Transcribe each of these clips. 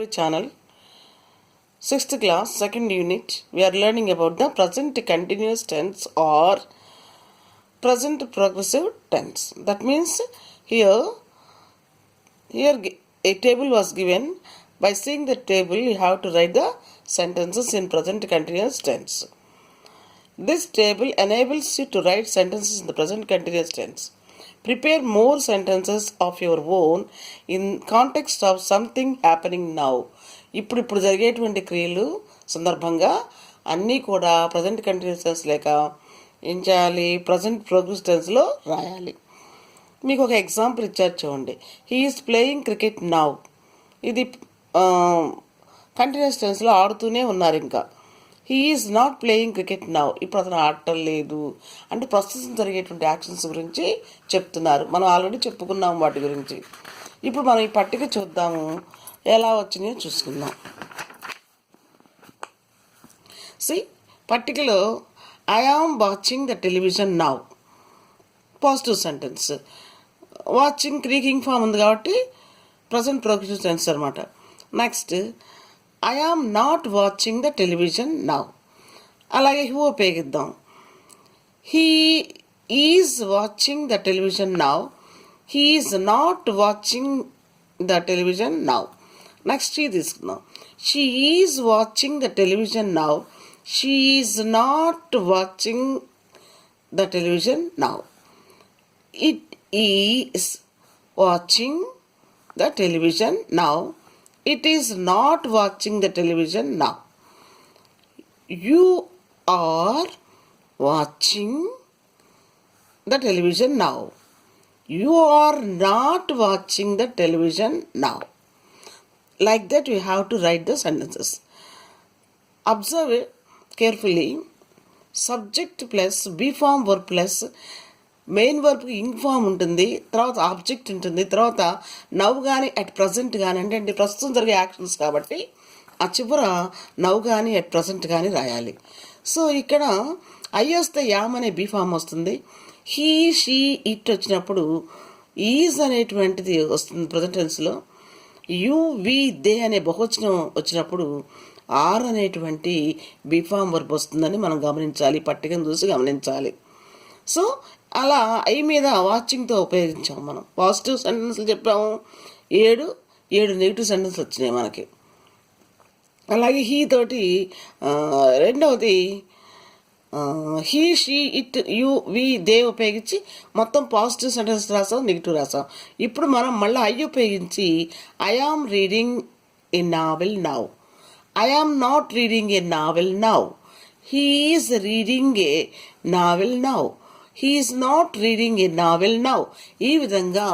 channel. 6th class, 2nd unit. We are learning about the present continuous tense or present progressive tense. That means here a table was given. By seeing the table, you have to write the sentences in present continuous tense. This table enables you to write sentences in the present continuous tense. Prepare more sentences of your own in context of something happening now. ఇప్పుడు జరిగేటువంటి క్రియలు సందర్భంగా అన్నీ కూడా present continuous tense లేక ఏం చేయాలి, present progress టెన్స్లో రాయాలి. మీకు ఒక ఎగ్జాంపుల్ ఇచ్చారు చూడండి. He is playing cricket now. ఇది కంటిన్యూస్ టెన్స్లో ఆడుతూనే ఉన్నారు. ఇంకా he is not playing cricket now. ఇప్పుడు అతను ఆడటం లేదు అంటే ప్రస్తుతం జరిగేటువంటి యాక్షన్స్ గురించి చెప్తున్నారు. మనం ఆల్రెడీ చెప్పుకున్నాం వాటి గురించి. ఇప్పుడు మనం ఈ పట్టిక చూద్దాము, ఎలా వచ్చినాయో చూసుకుందాం. పట్టికలో I am watching the television now positive sentence. Watching క్రీకింగ్ ఫామ్ ఉంది కాబట్టి ప్రజెంట్ ప్రోగ్రెసివ్ టెన్స్ అనమాట. Next I am not watching the television now. అలాగే హూ ఉపయోగిద్దాం. He is watching the television now. He is not watching the television now. Next she తీసుకుందాం. She is watching the television now. She is not watching the television now. It is watching the television now. It is not watching the television now. You are watching the television now. You are not watching the television now. Like that we have to write the sentences. Observe carefully. Subject plus be form verb plus main వర్బ్కి ing form ఉంటుంది, తర్వాత object ఉంటుంది, తర్వాత now కానీ at present కానీ అంటే ప్రస్తుతం జరిగే యాక్షన్స్ కాబట్టి ఆ చివర నవ్ కానీ అట్ ప్రజెంట్ కానీ రాయాలి. సో ఇక్కడ ఐ వస్తే యామ్ అనే బీ ఫామ్ వస్తుంది. హీ షీ ఇట్ వచ్చినప్పుడు ఈజ్ అనేటువంటిది వస్తుంది ప్రజెంట్ టెన్స్లో. యు వి దే అనే బహువచనం వచ్చినప్పుడు ఆర్ అనేటువంటి బీ ఫామ్ వర్బ్ వస్తుందని మనం గమనించాలి, పట్టికను చూసి గమనించాలి. సో అలా ఐ మీద వాచింగ్తో ఉపయోగించాము. మనం పాజిటివ్ సెంటెన్స్లు చెప్పాము, 7 నెగిటివ్ సెంటెన్స్లు వచ్చినాయి మనకి. అలాగే హీ తోటి రెండవది he she it you we they ఉపయోగించి మొత్తం పాజిటివ్ సెంటెన్స్ రాసాం, నెగిటివ్ రాసాం. ఇప్పుడు మనం మళ్ళీ ఐ ఉపయోగించి I am reading a novel now. I am not reading a novel now. He is reading a novel now. He is not reading a novel now. ఈ విధంగా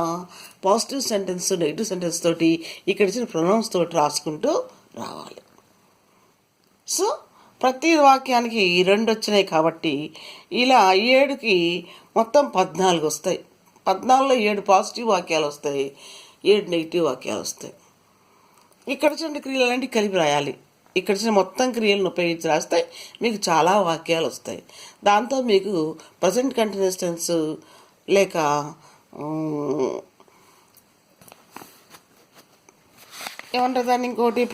పాజిటివ్ సెంటెన్స్ నెగిటివ్ సెంటెన్స్ తోటి ఇక్కడ ఇచ్చిన pronounce తోటి రాసుకుంటూ రావాలి. So ప్రతి వాక్యానికి 2 వచ్చినాయి కాబట్టి ఇలా 7కి మొత్తం 14 వస్తాయి. 14లో 7 పాజిటివ్ వాక్యాలు వస్తాయి, 7 నెగిటివ్ వాక్యాలు వస్తాయి. ఇక్కడ వచ్చిన క్రియలు అలాంటివి కలిపి రాయాలి. ఇక్కడ వచ్చిన మొత్తం క్రియలను ఉపయోగించి రాస్తే మీకు చాలా వాక్యాలు వస్తాయి. దాంతో మీకు ప్రజెంట్ కంటిన్యూస్ టెన్స్ లేక ఏమంటారు దాన్ని, ఇంకోటి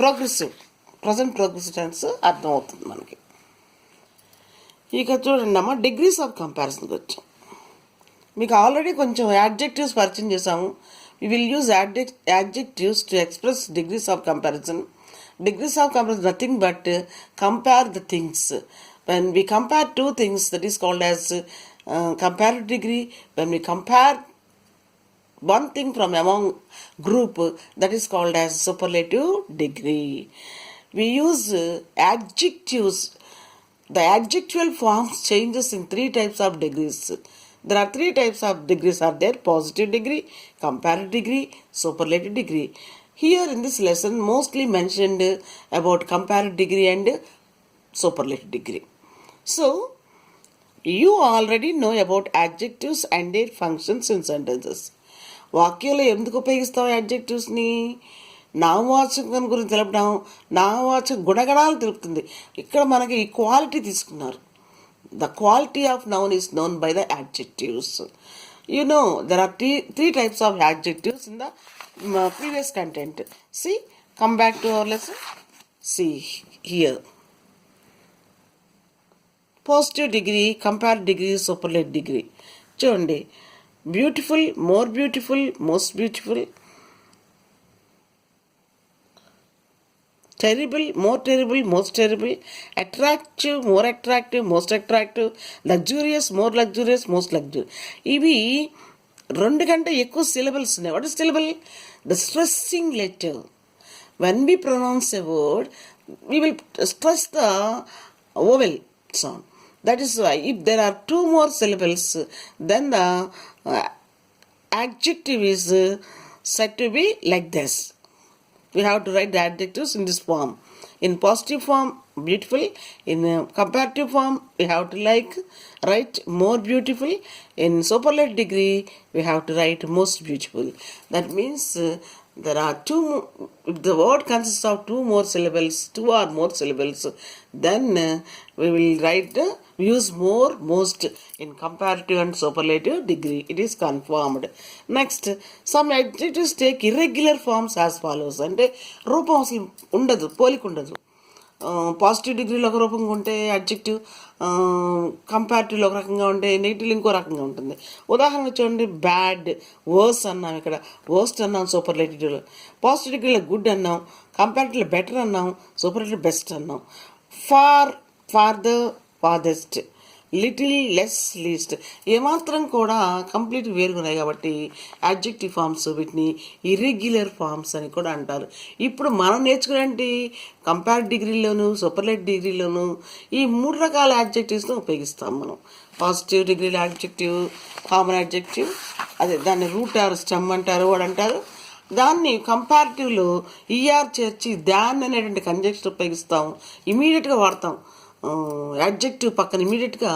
ప్రజెంట్ ప్రోగ్రెసివ్ టెన్స్ అర్థమవుతుంది మనకి. ఇక చూడండి అమ్మా, డిగ్రీస్ ఆఫ్ కంపారిజన్కి వచ్చాం. మీకు ఆల్రెడీ కొంచెం యాడ్జెక్టివ్స్ పరిచయం చేసాము. We will use adjectives to express degrees of comparison. Degrees of comparison nothing but compare the things. When we compare two things, that is called as comparative degree. When we compare one thing from among group, that is called as superlative degree. We use adjectives. The adjectival forms changes in 3 types of degrees. There are 3 types of degrees are there: positive degree, comparative degree, superlative degree. Here in this lesson mostly mentioned about comparative degree and superlative degree. So you already know about adjectives and their functions in sentences. వాక్యంలో ఎందుకు ఉపయోగిస్తాం యాడ్జెక్టివ్స్ని? నామవాచకం గురించి తెలపడం, నామవాచక గుణగణాలు తెలుపుతుంది. ఇక్కడ మనకి క్వాలిటీ తీసుకున్నారు. The quality of noun is known by the adjectives. You know, there are three types of adjectives in the previous content. See, Come back to our lesson. See here. Positive degree, comparative degree, superlative degree. చూడండి, beautiful, more beautiful, most beautiful, terrible, more terrible, most terrible, attractive, more attractive, most attractive, luxurious, more luxurious, most luxurious. ఇవి 2 కంటే ఎక్కువ syllables ఉన్నాయి. What is syllable? The stressing letter. When we pronounce a word, we will stress the vowel sound. That is why if there are 2 more syllables, then the adjective is said to be like this. We have to write the adjectives in this form. In positive form, beautiful. In comparative form, we have to write more beautiful. In superlative degree, we have to write most beautiful. That means there are 2 if the word consists of 2 more syllables, 2 or more syllables, then we will use more, most in comparative and superlative degree. It is confirmed. Next, some adjectives take irregular forms as follows. అంటే రూపం అసలు ఉండదు, పోలిక ఉండదు. Positive డిగ్రీలో ఒక రూపంగా ఉంటే అడ్జెక్టివ్, కంపారిటివ్లో ఒక రకంగా ఉంటే నెగిటివ్ ఇంకో రకంగా ఉంటుంది. ఉదాహరణ చూడండి, బ్యాడ్, వర్స్ అన్నాం, ఇక్కడ వర్స్ట్ అన్నాం సూపర్లేటివ్లో. పాజిటివ్ డిగ్రీలో గుడ్ అన్నాం, కంపారిటివ్లో బెటర్ అన్నాం, సూపర్లేటివ్ బెస్ట్ అన్నాం. Far, farther, farthest, little, less, least ఏమాత్రం కూడా కంప్లీట్ వేరుగున్నాయి కాబట్టి అడ్జెక్టివ్ ఫార్మ్స్, వీటిని ఇర్రెగ్యులర్ ఫార్మ్స్ అని కూడా అంటారు. ఇప్పుడు మనం నేర్చుకునేంటి కంపేర్ డిగ్రీలోను, సూపర్లేటివ్ డిగ్రీలోను ఈ 3 రకాల అడ్జెక్టివ్స్ను ఉపయోగిస్తాం మనం. పాజిటివ్ డిగ్రీలో అడ్జెక్టివ్, కామన్ అడ్జెక్టివ్, అదే దాన్ని రూట్ ఆర్ స్టెమ్ అంటారు, వాడు అంటారు. దాన్ని కంపారిటివ్లో ఈఆర్ చేర్చి దాన్ని అనేటువంటి కంజెక్షన్ ఉపయోగిస్తాం, ఇమీడియట్గా వాడతాం. అడ్జెక్టివ్ పక్కన ఇమీడియట్గా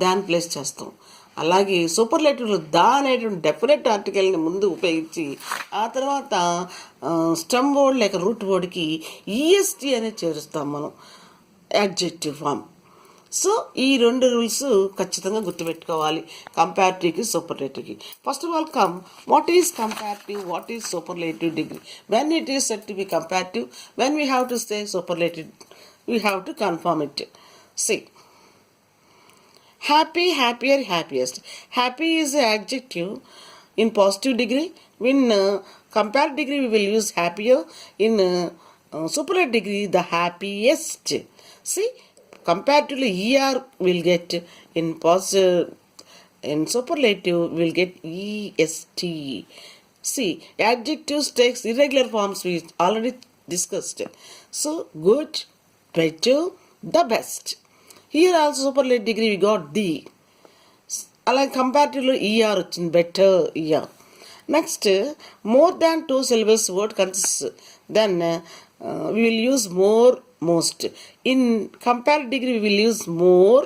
దాన్ని ప్లేస్ చేస్తాం. అలాగే సూపర్లేటివ్లో దా అనేటువంటి డెఫినెట్ ఆర్టికల్ని ముందు ఉపయోగించి ఆ తర్వాత స్టెమ్ వర్డ్ లేక రూట్ వర్డ్కి ఈఎస్టీ అనేది చేరుస్తాం మనం అడ్జెక్టివ్ ఫామ్. సో ఈ 2 రూల్స్ ఖచ్చితంగా గుర్తుపెట్టుకోవాలి కంపారిటివ్కి, సూపర్లేటివ్కి. First of all what is comparative, what is superlative degree? When it is set to be comparative, when we have to say superlative, we have to confirm it. See, happy, happier, happiest. Happy is an adjective in positive degree. In comparative degree, we will use happier. In superlative degree, the happiest. See, comparatively, er will get in positive. In superlative, we will get est. See, adjectives takes irregular forms we already discussed. So, good, better, the best. Here also superlative degree we got the. అలాగే కంపారిటివ్లో E R వచ్చింది, better, E R. Next, more than 2 syllables word consists, then we will use more, most. In comparative degree we will use more.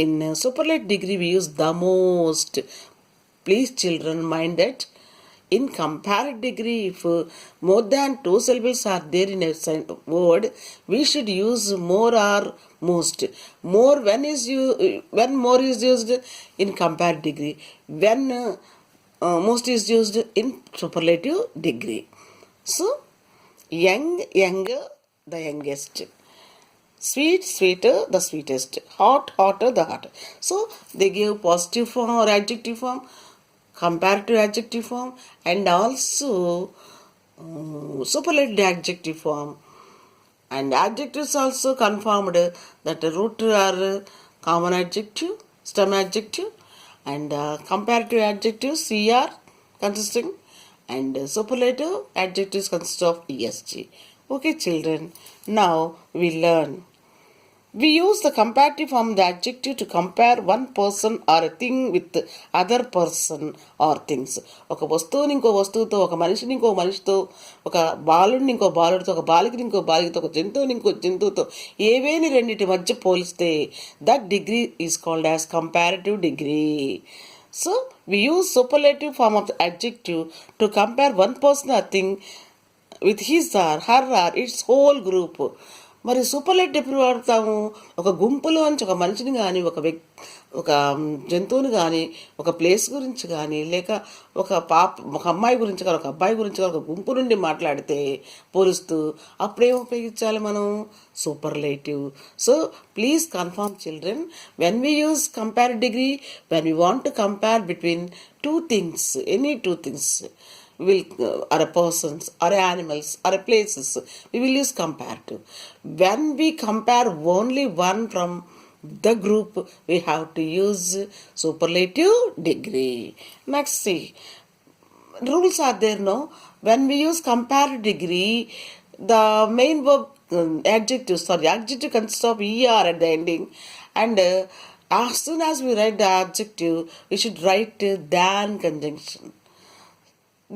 In superlative degree we use the most. Please children mind that. In comparative degree, if more than 2 syllables are there in a word, we should use more or most. More when more is used in comparative degree, when most is used in superlative degree. So, young, younger, the youngest. Sweet, sweeter, the sweetest. Hot, hotter, the hotter. So, they give positive form or adjective form, comparative adjective form, and also superlative adjective form. And adjectives also confirmed that the root are common adjective, stem adjective, and comparative adjectives CR consisting, and superlative adjectives consist of ESG. Okay children, now we learn. We use the comparative form the adjective to compare one person or a thing with other person or things. ఒక వస్తువుని ఇంకో వస్తువుతో, ఒక మనిషిని ఇంకో మనిషితో, ఒక బాలుడిని ఇంకో బాలుడితో, ఒక బాలికని ఇంకో బాలికతో, ఒక జంతువుని ఇంకో జంతువుతో ఏవేని రెండింటి మధ్య పోలిస్తే that degree is called as comparative degree. So we use superlative form of the adjective to compare one person or thing with his or her or its whole group. మరి సూపర్లైట్ ఎప్పుడు వాడతాము? ఒక గుంపులోంచి ఒక మనిషిని కానీ, ఒక జంతువుని కానీ, ఒక ప్లేస్ గురించి కానీ, లేక ఒక అమ్మాయి గురించి కానీ, ఒక అబ్బాయి గురించి కానీ, ఒక గుంపు నుండి మాట్లాడితే పోలుస్తూ అప్పుడేం ఉపయోగించాలి మనం? Superlative. So please confirm children, when we use compare degree, when we want to compare between two things, any two things, or a persons, or animals, or a places, we will use comparative. When we compare only one from the group, we have to use superlative degree. Next, see, rules are there, no? When we use comparative degree, the main verb, adjective consists of er at the ending, and as soon as we write the adjective, we should write than conjunction.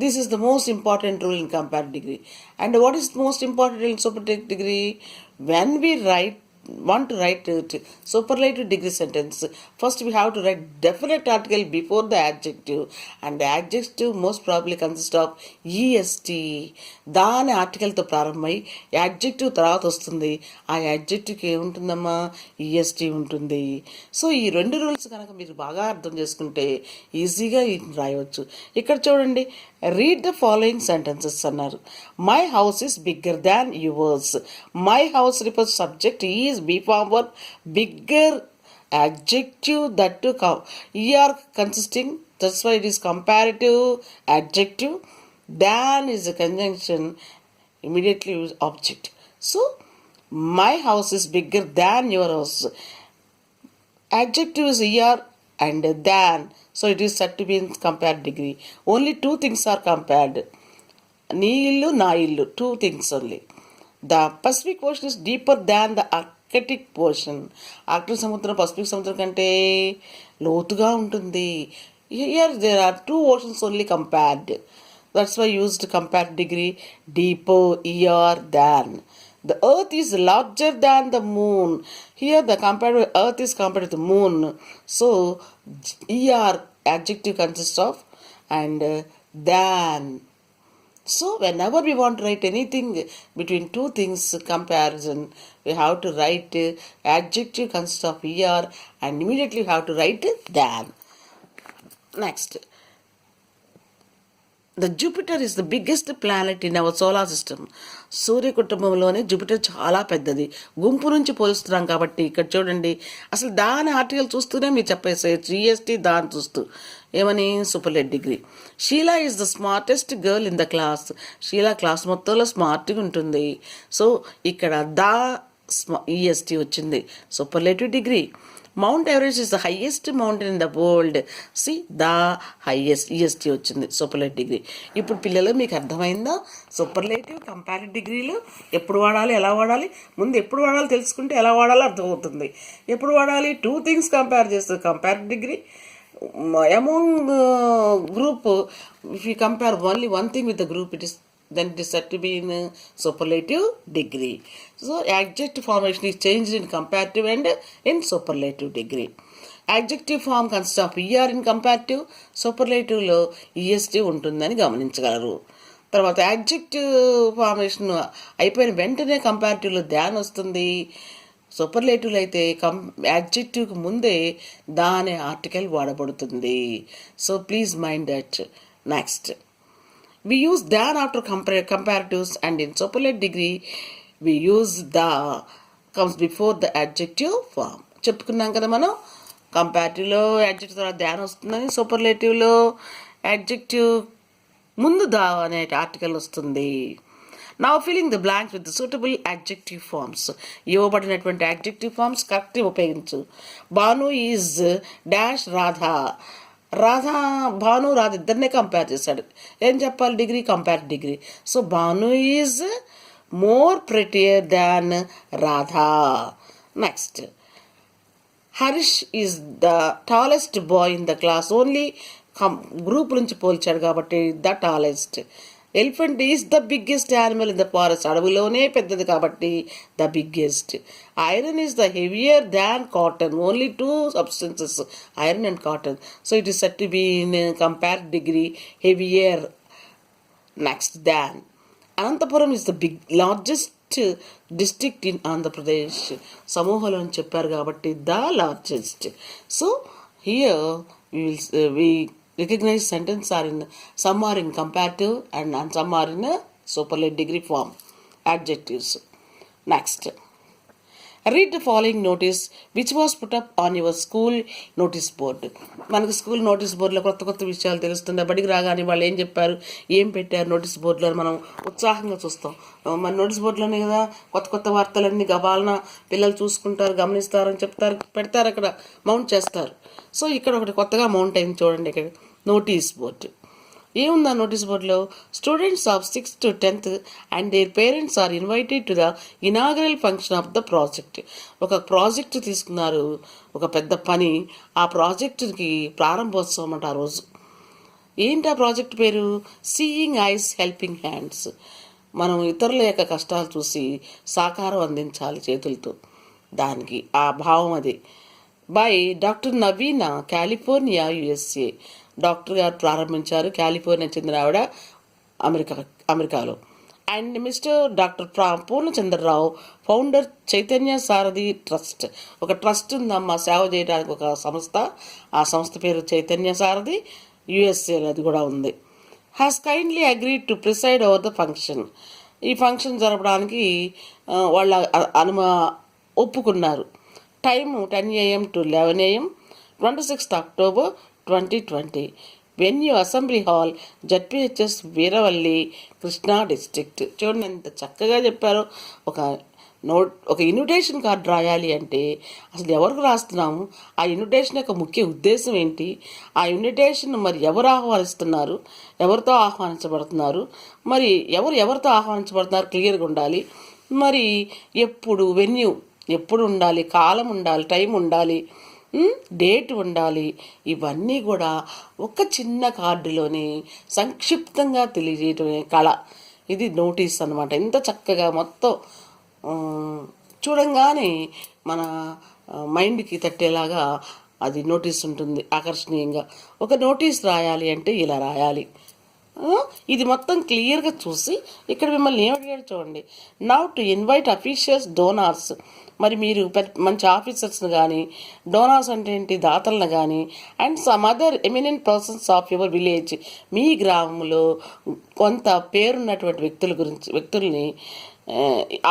This is the most important rule in comparative degree. And what is most important in superlative degree? When we want to write superlative degree sentence, first we have to write definite article before the adjective, and the adjective most probably consists of est. దాని ఆర్టికల్తో ప్రారంభమై adjective తర్వాత వస్తుంది. ఆ యాడ్జెక్టివ్కి ఏముంటుందమ్మా? EST ఉంటుంది. So ఈ రెండు rules కనుక మీరు బాగా అర్థం చేసుకుంటే ఈజీగా రాయవచ్చు. ఇక్కడ చూడండి, రీడ్ ద ఫాలోయింగ్ సెంటెన్సెస్ అన్నారు. My house is bigger than yours. My house refers subject is be form verb bigger, adjective that to er consisting, that's why it is comparative adjective. Than is a conjunction, immediately use object. So my house is bigger than your house. Adjective is er and than, so it is said to be in compared degree. Only two things are compared, నీ ఇల్లు నా ఇల్లు, two things only. The Pacific Ocean is deeper than the Arctic Ocean. Arctic సముద్రం Pacific సముద్రం కంటే లోతుగా ఉంటుంది. Here there are two oceans only compared. That's why used compared degree, deeper, er, than. The earth is larger than the moon. Here the compared earth is compared to the moon. So er adjective consists of and than. So whenever we want to write anything between two things comparison, we have to write adjective consists of er, and immediately we have to write than. Next, the Jupiter is the biggest planet in our solar system. సూర్య కుటుంబంలోనే Jupiter చాలా పెద్దది. గుంపు నుంచి పోలుస్తున్నాం కాబట్టి ఇక్కడ చూడండి, అసలు దాని ఆర్టికల్ చూస్తూనే మీరు చెప్పేసేయచ్చు ఈఎస్టీ దాన్ని చూస్తూ. ఏమని? సూపర్లెట్ degree. Sheela is the smartest girl in the class. Sheela class మొత్తంలో స్మార్ట్గా ఉంటుంది. సో ఇక్కడ ద ఈఎస్టీ వచ్చింది, superlative degree. Mount Everest is the highest mountain in the world. See the highest, EST వచ్చింది, సూపర్లేటివ్ డిగ్రీ. ఇప్పుడు పిల్లలు మీకు అర్థమైందా? సూపర్లేటివ్ కంపారిటివ్ డిగ్రీలు ఎప్పుడు వాడాలి, ఎలా వాడాలి? ముందు ఎప్పుడు వాడాలో తెలుసుకుంటే ఎలా వాడాలో అర్థమవుతుంది. ఎప్పుడు వాడాలి? టూ థింగ్స్ కంపేర్ చేస్తుంది comparative degree. Among group, if you compare only one thing with the group, then it is said to be in superlative degree. So adjective formation is changed in comparative and in superlative degree. Adjective form consists of er in comparative, superlative లో est ఉంటుందని గమనించగలరు. తర్వాత adjective formation అయిపోయిన వెంటనే కంపారిటివ్లో దాన్ వస్తుంది. సూపర్లేటివ్లో అయితే యాడ్జెక్టివ్కి ముందే దాని ఆర్టికల్ వాడబడుతుంది. So please mind that. Next, we use than after comparatives, and in superlative degree we use the comes before the adjective form. చెప్పుకున్నాం కదా మనం, కంపారిటివ్లో యాడ్జెక్టివ్ తర్వాత దాన్ వస్తుందని, సూపర్లేటివ్లో యాడ్జెక్టివ్ ముందు దా అనే ఆర్టికల్ వస్తుంది. Now filling the blanks with the suitable adjective forms. ఇవ్వబడినటువంటి adjective forms కరెక్ట్గా ఉపయోగించు. Bhanu is dash Radha. రాధా, భాను, రాధ ఇద్దరినే కంపేర్ చేశాడు. ఏం చెప్పాలి? Degree, compare degree. So Bhanu is more prettier than Radha. Next, Harish is the tallest boy in the class. Only group నుంచి పోల్చాడు కాబట్టి the tallest. Elephant is the biggest animal in the forest. అడవిలోనే పెద్దది కాబట్టి the biggest. Iron is the heavier than cotton. Only two substances, iron and cotton. So it is set to be in compare degree heavier. Next, than. Anantapuram is the largest district in Andhra Pradesh. సమూహంలో అని చెప్పారు కాబట్టి the largest. So here we recognize sentence are in some are in comparative and some are in a superlative degree form adjectives. Next, read the following notice which was put up on your school notice board. మనకి school notice బోర్డులో కొత్త కొత్త విషయాలు తెలుస్తుండే. బడికి రాగానే వాళ్ళు ఏం చెప్పారు, ఏం పెట్టారు నోటీస్ బోర్డులో మనం ఉత్సాహంగా చూస్తాం. మన నోటీస్ బోర్డులోనే కదా కొత్త కొత్త వార్తలన్నీ గబాలన పిల్లలు చూసుకుంటారు, గమనిస్తారని చెప్తారు, పెడతారు, అక్కడ మౌంట్ చేస్తారు. సో ఇక్కడ ఒకటి కొత్తగా మౌంట్ అయింది చూడండి. ఇక్కడ నోటీస్ బోర్డు ఏముందా నోటీస్ బోర్డులో, students of 6th to 10th and their parents are invited to the inaugural function of the project. ఒక ప్రాజెక్ట్ తీసుకున్నారు, ఒక పెద్ద పని. ఆ ప్రాజెక్టుకి ప్రారంభోత్సవం అంట ఆ రోజు. ఏంటి ఆ ప్రాజెక్ట్ పేరు? Seeing ice helping hands. మనం ఇతరుల యొక్క కష్టాలు చూసి సహకారం అందించాలి చేతులతో, దానికి ఆ భావం అది. By doctor Naveena, California, USA. Doctor గారు ప్రారంభించారు, కాలిఫోర్నియా చెందిన ఆవిడ, అమెరికాలో. And mister doctor Purnachandrarao, founder, Chaitanya Sarathi trust. ఒక ట్రస్ట్ ఉందమ్మా సేవ చేయడానికి, ఒక సంస్థ. ఆ సంస్థ పేరు చైతన్య సారథి, USA అది కూడా ఉంది. Has kindly agreed to preside over the function. ఈ ఫంక్షన్ జరపడానికి వాళ్ళ ఒప్పుకున్నారు. Time 10 AM to 11 AM, 26th October 2020. Venue assembly hall, ZPHS, Veeravalli, Krishna district. చూడండి ఎంత చక్కగా చెప్పారో. ఒక ఇన్విటేషన్ కార్డు రాయాలి అంటే అసలు ఎవరికి రాస్తున్నాము, ఆ ఇన్విటేషన్ యొక్క ముఖ్య ఉద్దేశం ఏంటి, ఆ ఇన్విటేషన్ మరి ఎవరు ఆహ్వానిస్తున్నారు, ఎవరితో ఆహ్వానించబడుతున్నారు, మరి ఎవరితో ఆహ్వానించబడుతున్నారు క్లియర్గా ఉండాలి. మరి వెన్యూ ఎప్పుడు ఉండాలి, కాలం ఉండాలి, టైం ఉండాలి, డేట్ ఉండాలి. ఇవన్నీ కూడా ఒక చిన్న కార్డులోనే సంక్షిప్తంగా తెలియజేయటమే కళ. ఇది నోటీస్ అన్నమాట. ఎంత చక్కగా మొత్తం చూడంగానే మన మైండ్కి తట్టేలాగా అది నోటీస్ ఉంటుంది, ఆకర్షణీయంగా. ఒక నోటీస్ రాయాలి అంటే ఇలా రాయాలి. ఇది మొత్తం క్లియర్గా చూసి ఇక్కడ మిమ్మల్ని ఏమడిగాడు చూడండి. Now to invite officials, donors. మరి మీరు మంచి ఆఫీసర్స్ని కానీ, డోనార్స్ అంటే ఏంటి, దాతలను కానీ, and some other eminent persons of your village. మీ గ్రామంలో కొంత పేరున్నటువంటి వ్యక్తుల్ని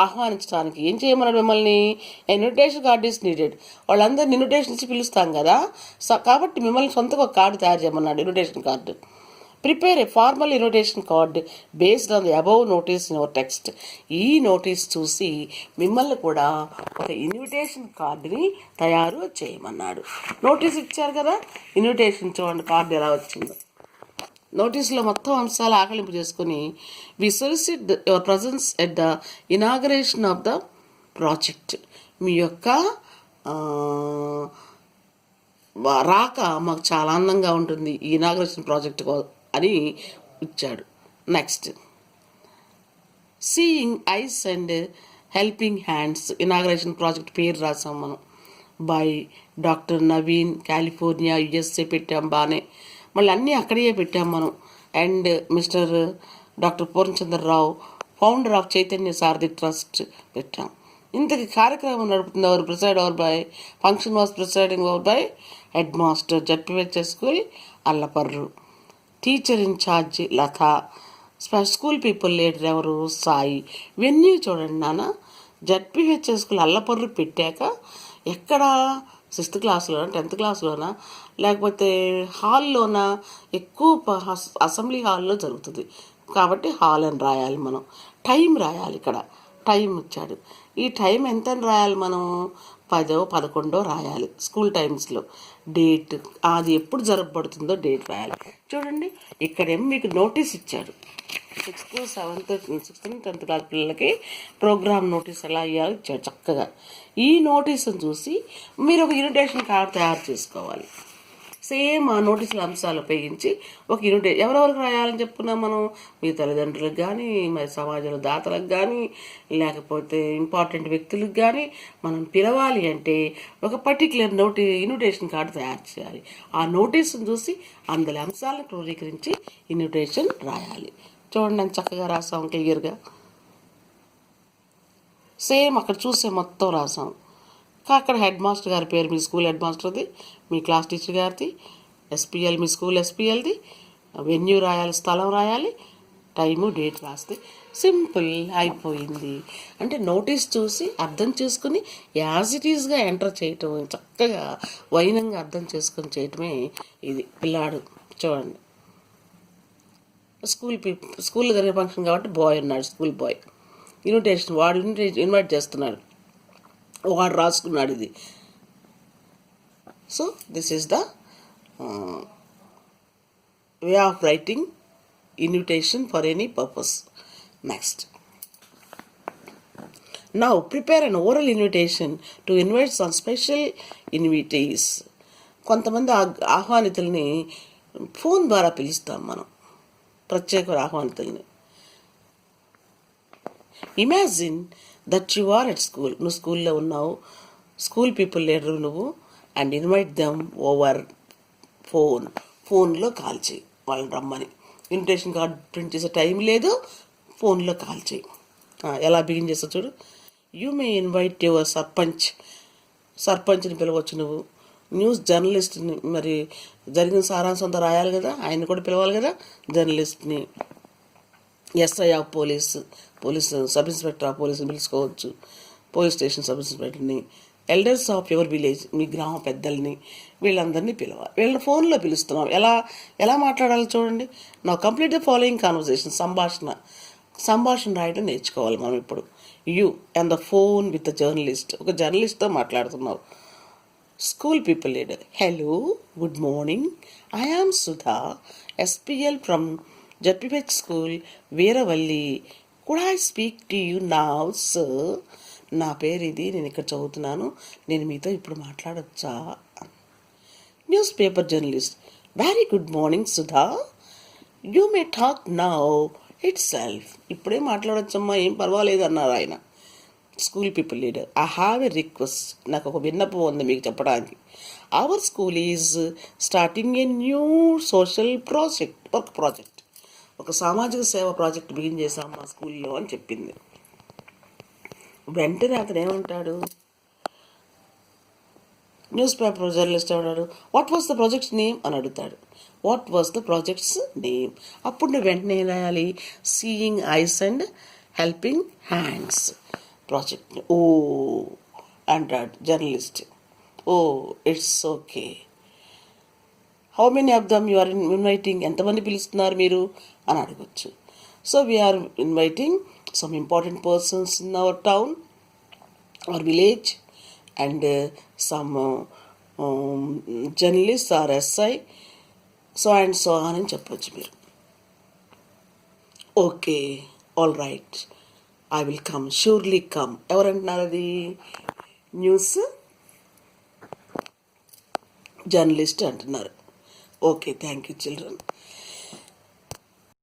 ఆహ్వానించడానికి ఏం చేయమన్నాడు మిమ్మల్ని? Invitation card is needed. వాళ్ళందరినీ ఇన్విటేషన్ ఇచ్చి పిలుస్తాం కదా, కాబట్టి మిమ్మల్ని సొంతగా ఒక కార్డు తయారు చేయమన్నాడు, invitation card. Prepare A formal invitation card based on the above notice in your text. ఈ నోటీస్ చూసి మిమ్మల్ని కూడా ఒక ఇన్విటేషన్ కార్డుని తయారు చేయమన్నాడు. నోటీస్ ఇచ్చారు కదా, ఇన్విటేషన్ చూడండి కార్డు ఎలా వచ్చిందో. నోటీసులో మొత్తం అంశాలు ఆకలింపు చేసుకుని, we solicit your presence at the inauguration of the project. మీ యొక్క రాక మాకు చాలా ఆనందంగా ఉంటుంది ఈ ఇనాగరేషన్ ప్రాజెక్ట్ అని ఇచ్చాడు. Next, seeing eyes and helping hands. Inauguration project పేరు రాసాం మనం. By doctor Naveen, California, USA పెట్టాం బాగానే. మళ్ళీ అన్నీ అక్కడే పెట్టాం మనం. And mister doctor Purnachandrarao, founder of Chaitanya Sarathi trust పెట్టాం. ఇంతకి కార్యక్రమం నడుపుతుంది ఎవరు? Preside over by, function was presiding over by head master, ZPHS school Allaparru. Teacher incharge Latha. School people leader ఎవరు? సాయి. వెన్యూ చూడండి నాన్న, జడ్పిహెచ్ఎస్ స్కూల్ అల్లపర్రు పెట్టాక ఎక్కడ, 6th క్లాస్లోనా, 10th క్లాస్లోనా, లేకపోతే హాల్లోనా? ఎక్కువ అసెంబ్లీ హాల్లో జరుగుతుంది కాబట్టి హాల్ అని రాయాలి మనం. టైం రాయాలి, ఇక్కడ టైం ఇచ్చాడు. ఈ టైం ఎంత అని రాయాలి మనం? 10, 11 రాయాలి స్కూల్ టైమ్స్లో. డేట్, అది ఎప్పుడు జరగబడుతుందో డేట్ రాయాలి. చూడండి ఇక్కడేమో మీకు నోటీస్ ఇచ్చాడు. 6th, 7th, 6th, 10th class పిల్లలకి ప్రోగ్రామ్ నోటీస్ ఎలా ఇవ్వాలో ఇచ్చాడు చక్కగా. ఈ నోటీసును చూసి మీరు ఒక ఇన్విటేషన్ కార్డు తయారు చేసుకోవాలి. సేమ్ ఆ నోటీసుల అంశాలు ఉపయోగించి ఒక ఎవరెవరికి రాయాలని చెప్పుకున్నాం మనం? మీ తల్లిదండ్రులకు కానీ, మరి సమాజంలో దాతలకు కానీ, లేకపోతే ఇంపార్టెంట్ వ్యక్తులకు కానీ మనం పిలవాలి అంటే ఒక పర్టికులర్ ఇన్విటేషన్ కార్డు తయారు చేయాలి. ఆ నోటీసును చూసి అందులో అంశాలను క్రోడీకరించి ఇన్విటేషన్ రాయాలి. చూడండి చక్కగా రాసాం క్లియర్గా. సేమ్ అక్కడ చూసే మొత్తం రాసాం. అక్కడ హెడ్ మాస్టర్ గారి పేరు, మీ స్కూల్ హెడ్ మాస్టర్ది, మీ క్లాస్ టీచర్ గారిది, ఎస్పీఎల్ మీ స్కూల్ ఎస్పీఎల్ది, వెన్యూ రాయాలి, స్థలం రాయాలి, టైము డేట్ రాస్తే సింపుల్ అయిపోయింది. అంటే నోటీస్ చూసి అర్థం చేసుకుని యాజ్ ఇట్ ఈజ్గా ఎంటర్ చేయటం, చక్కగా వైనంగా అర్థం చేసుకొని చేయటమే ఇది. పిల్లాడు చూడండి, స్కూల్లో జరిగే ఫంక్షన్ కాబట్టి బాయ్ ఉన్నాడు, స్కూల్ బాయ్. ఇన్విటేషన్ వాడు ఇన్వైట్ చేస్తున్నాడు, వాడు రాసుకున్నాడు ఇది. So this is the way of writing invitation for any purpose. Next. Now prepare an oral invitation to invite some special invitees. కొంతమంది ఆహ్వానితుల్ని ఫోన్ ద్వారా పిలుస్తాం మనం, ప్రత్యేక ఆహ్వానితుల్ని. Imagine that you are at school, నువ్వు స్కూల్లో ఉన్నావు, స్కూల్ పీపుల్ లీడర్ నువ్వు, అండ్ ఇన్వైట్ దెమ్ ఓవర్ ఫోన్లో కాల్ చేయి వాళ్ళని రమ్మని. ఇన్విటేషన్ కార్డ్ ప్రింట్ చేసే టైం లేదు, ఫోన్లో కాల్ చేయి. ఎలా బిగిన్ చేస్తా చూడు. యూ మే ఇన్వైట్ యువర్ సర్పంచ్ని పిలవచ్చు నువ్వు, న్యూస్ జర్నలిస్ట్ని, మరి జరిగిన సారాంశం అంతా రాయాలి కదా, ఆయన కూడా పిలవాలి కదా, జర్నలిస్ట్ని, SI of police sub inspector of పోలీసుని పిలుచుకోవచ్చు, పోలీస్ స్టేషన్ సబ్ ఇన్స్పెక్టర్ని, ఎల్డర్స్ ఆఫ్ యువర్ విలేజ్, మీ గ్రామ పెద్దల్ని, వీళ్ళందరినీ పిలవాలి. వీళ్ళని ఫోన్లో పిలుస్తున్నాం. ఎలా మాట్లాడాలి చూడండి. నా కంప్లీట్ ద ఫాలోయింగ్ కాన్వర్సేషన్, సంభాషణ రాయడం నేర్చుకోవాలి మనం ఇప్పుడు. You and the phone with the journalist, ఒక జర్నలిస్ట్తో మాట్లాడుతున్నావు. School people leader, hello, good morning, I am Sudha, SPL from ZPH school Veeravalli, could I speak to you now sir? నా పేరు ఇది, నేను ఇక్కడ చదువుతున్నాను, నేను మీతో ఇప్పుడు మాట్లాడచ్చా? Newspaper journalist, very good morning Sudha, you may talk now itself, ఇప్పుడే మాట్లాడచ్చమ్మా, ఏం పర్వాలేదు అన్నారు ఆయన. School people leader, I have a request, నాకు ఒక విన్నపం ఉంది మీకు చెప్పడానికి. Our school is starting a new social project, ఒక సామాజిక సేవ ప్రాజెక్ట్ బిగిన్ చేశాం మా స్కూల్లో అని చెప్పింది. వెంటనే అతను ఏమంటాడు, న్యూస్ పేపర్ జర్నలిస్ట్ ఏమన్నాడు, what was the project's name అని అడుగుతాడు. What was the project's name? అప్పుడు నువ్వు వెంటనే ఏం రాయాలి, seeing eyes and helping hands project. Oh అంటాడు journalist, oh it's okay, how many of them you are inviting, ఎంతమంది పిలుస్తున్నారు మీరు అని అడగచ్చు. So we are inviting some important persons in our town or village and some journalists or SI, so and so on అని చెప్పొచ్చు మీరు. Okay, all right, I will come, surely come. ఎవరంటున్నారు అది? న్యూస్ జర్నలిస్ట్ అంటున్నారు. Okay, thank you children.